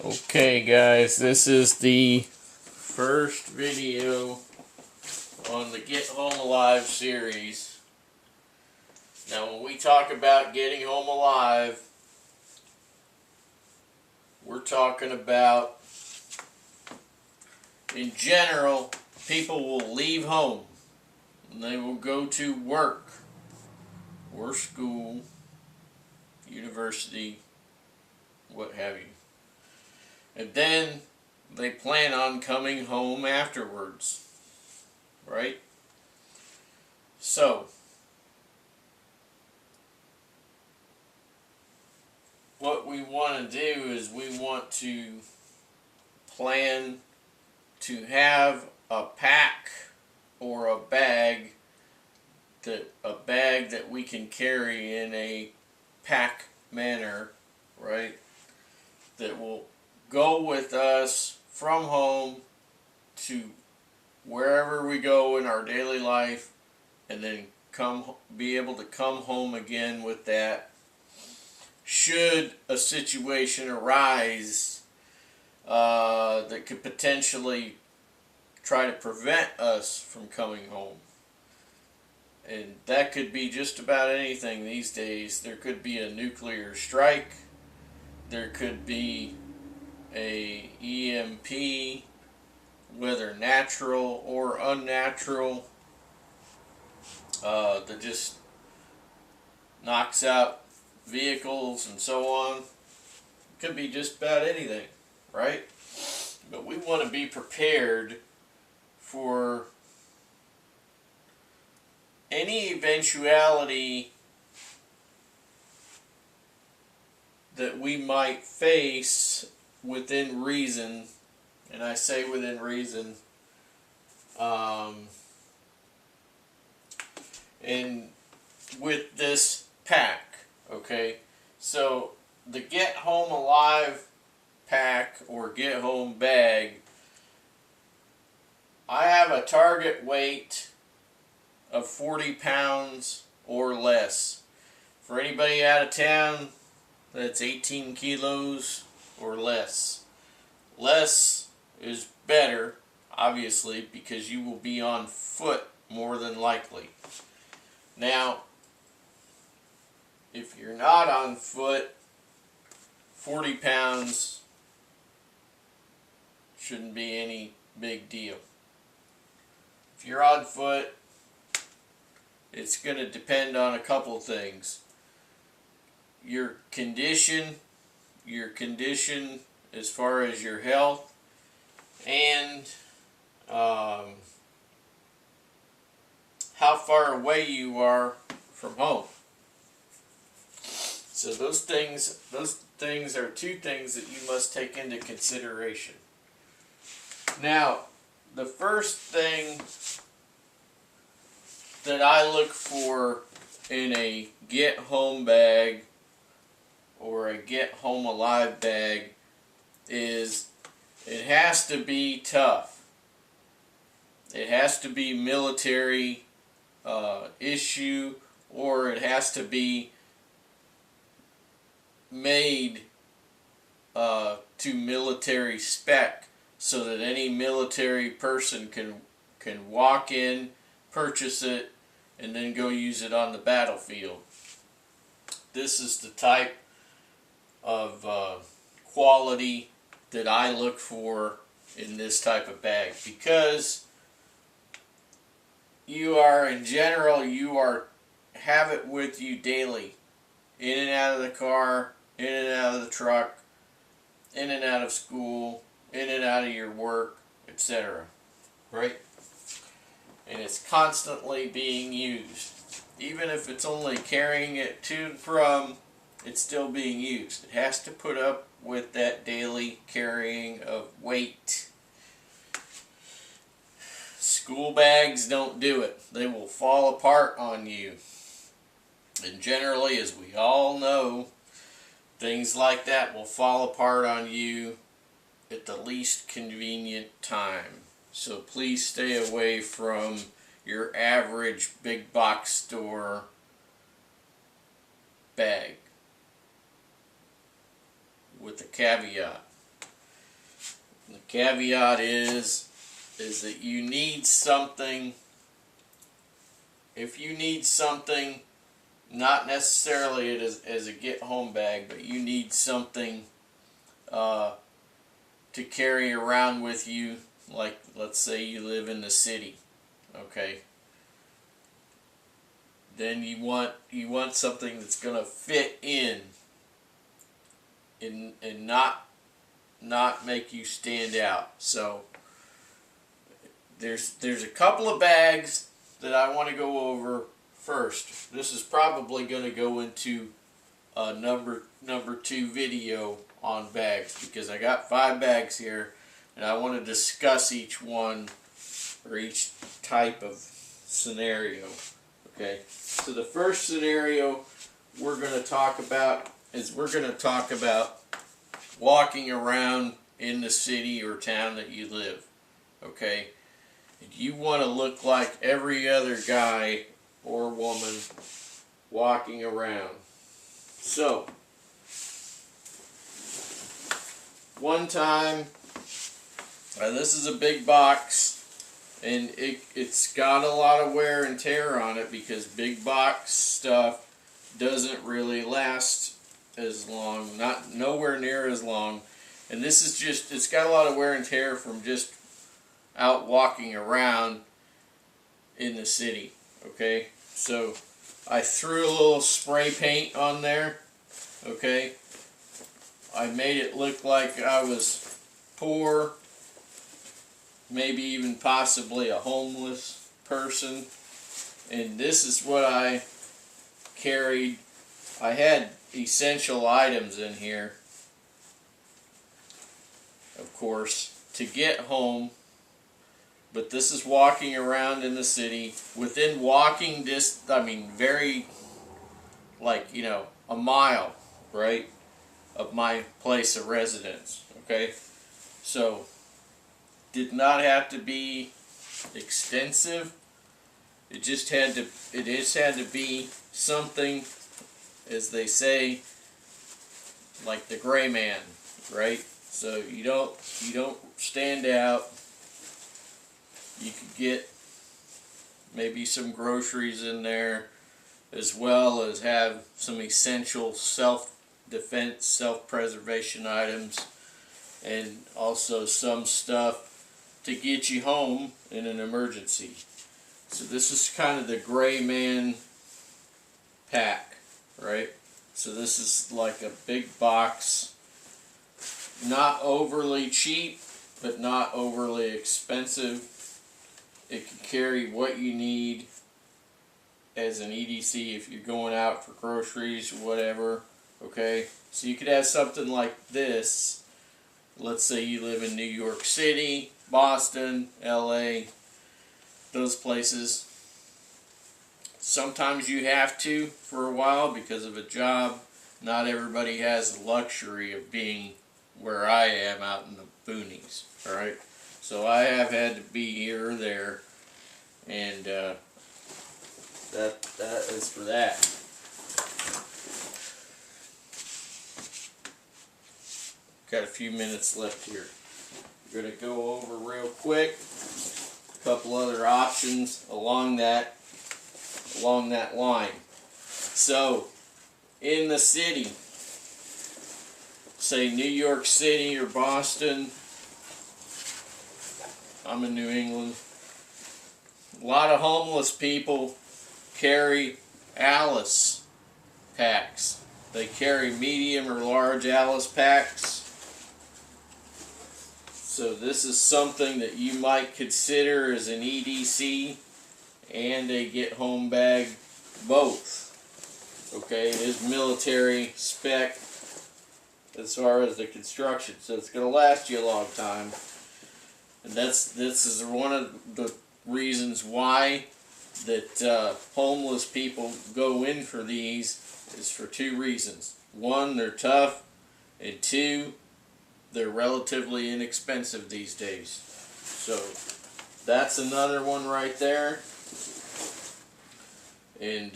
Okay guys, this is the first video on the Get Home Alive series. Now when we talk about getting home alive, we're talking about, in general, people will leave home and they will go to work or school, university, what have you. And then they plan on coming home afterwards, right? So, what we want to do is we want to plan to have a pack or a bag that we can carry in a pack manner, right? That will go with us from home to wherever we go in our daily life, and then be able to come home again with that should a situation arise that could potentially try to prevent us from coming home. And that could be just about anything these days. There could be a nuclear strike. There could be a EMP, whether natural or unnatural, that just knocks out vehicles and so on. Could be just about anything, right? But we want to be prepared for any eventuality that we might face within reason. And I say within reason, and with this pack, okay? So the Get Home Alive pack or Get Home bag, I have a target weight of 40 pounds or less. For anybody out of town, that's 18 kilos or less. Less is better, obviously, because you will be on foot more than likely. Now, if you're not on foot, 40 pounds shouldn't be any big deal. If you're on foot, it's going to depend on a couple of things. Your condition as far as your health, and how far away you are from home. So those things are two things that you must take into consideration. Now, the first thing that I look for in a Get Home bag or a Get Home Alive bag is it has to be tough. It has to be military issue, or it has to be made to military spec so that any military person can walk in, purchase it, and then go use it on the battlefield. This is the type of quality that I look for in this type of bag, because you are, in general, have it with you daily, in and out of the car, in and out of the truck, in and out of school, in and out of your work, etc. Right? And it's constantly being used. Even if it's only carrying it to and from, it's still being used. It has to put up with that daily carrying of weight. School bags don't do it. They will fall apart on you. And generally, as we all know, things like that will fall apart on you at the least convenient time. So please stay away from your average big box store bag, with a caveat. caveat is that you need something. If you need something, not necessarily as a get home bag, but you need something to carry around with you, like let's say you live in the city, okay, then you want something that's gonna fit in and not make you stand out. So there's a couple of bags that I want to go over first. This is probably going to go into a number 2 video on bags, because I got 5 bags here and I want to discuss each one or each type of scenario. Okay, so the first scenario we're going to talk about is walking around in the city or town that you live. Okay, and you want to look like every other guy or woman walking around. So one time, this is a big box, and it's got a lot of wear and tear on it because big box stuff doesn't really last as long, nowhere near as long. And this is just, it's got a lot of wear and tear from just out walking around in the city. Okay, so I threw a little spray paint on there. Okay, I made it look like I was poor, maybe even possibly a homeless person. And this is what I carried. I had essential items in here, of course, to get home. But this is walking around in the city within walking distance. I mean, very, like, you know, a mile, right, of my place of residence. Okay, so did not have to be extensive. It just had to be something, as they say, like the gray man, right? So you don't stand out. You could get maybe some groceries in there, as well as have some essential self-defense, self-preservation items, and also some stuff to get you home in an emergency. So this is kind of the gray man pack, right? So this is like a big box, not overly cheap, but not overly expensive. It can carry what you need as an EDC if you're going out for groceries or whatever. Okay, so you could have something like this. Let's say you live in New York City, Boston, LA, those places. Sometimes you have to for a while because of a job. Not everybody has the luxury of being where I am out in the boonies. Alright, so I have had to be here or there, and that is for that. Got a few minutes left here. I'm going to go over real quick a couple other options along that line. So in the city, say New York City or Boston, I'm in New England, a lot of homeless people carry Alice packs. They carry medium or large Alice packs. So this is something that you might consider as an EDC and a get home bag, both. Okay, it is military spec as far as the construction, so it's going to last you a long time. And this is one of the reasons why that homeless people go in for these, is for 2 reasons. 1, they're tough, and 2, they're relatively inexpensive these days. So that's another one right there. And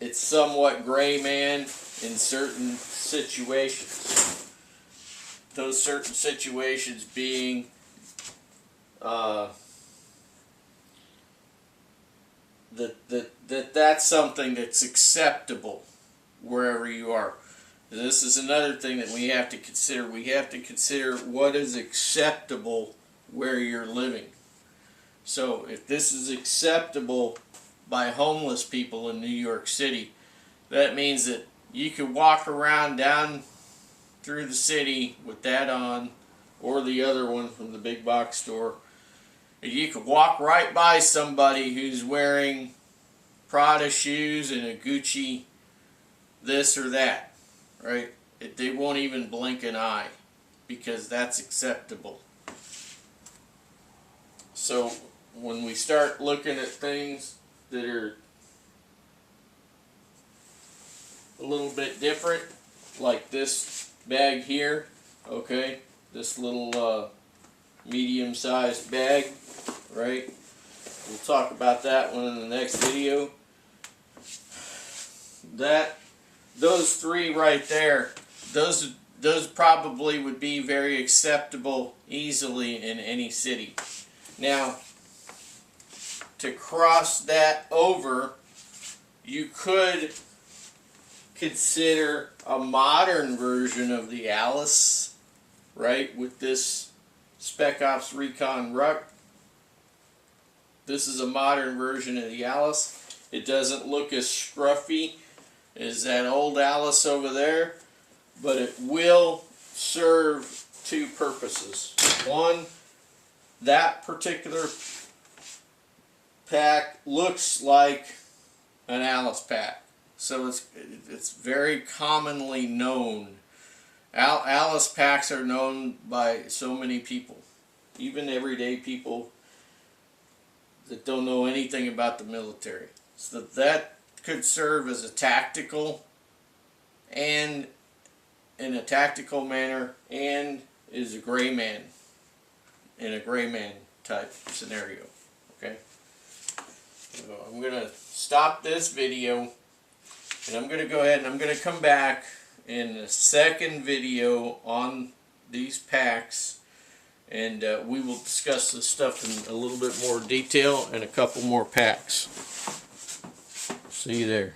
it's somewhat gray man in certain situations. those certain situations being that's something that's acceptable wherever you are. This is another thing that we have to consider. We have to consider what is acceptable where you're living. So if this is acceptable by homeless people in New York City, that means that you could walk around down through the city with that on, or the other one from the big box store. You could walk right by somebody who's wearing Prada shoes and a Gucci this or that, right? They won't even blink an eye because that's acceptable. So when we start looking at things that are a little bit different, like this bag here, okay, this little medium-sized bag, right? We'll talk about that one in the next video. Those three right there, those probably would be very acceptable easily in any city. Now, to cross that over, you could consider a modern version of the Alice, right, with this Spec Ops Recon Ruck. This is a modern version of the Alice. It doesn't look as scruffy as that old Alice over there, but it will serve two purposes. One, that particular pack looks like an Alice pack, so it's very commonly known. Alice packs are known by so many people, even everyday people that don't know anything about the military. So that could serve as a tactical, and in a tactical manner, and is a gray man in a gray man type scenario. Okay, so I'm gonna stop this video, and I'm gonna go ahead and I'm gonna come back in the second video on these packs, and we will discuss this stuff in a little bit more detail and a couple more packs. See you there.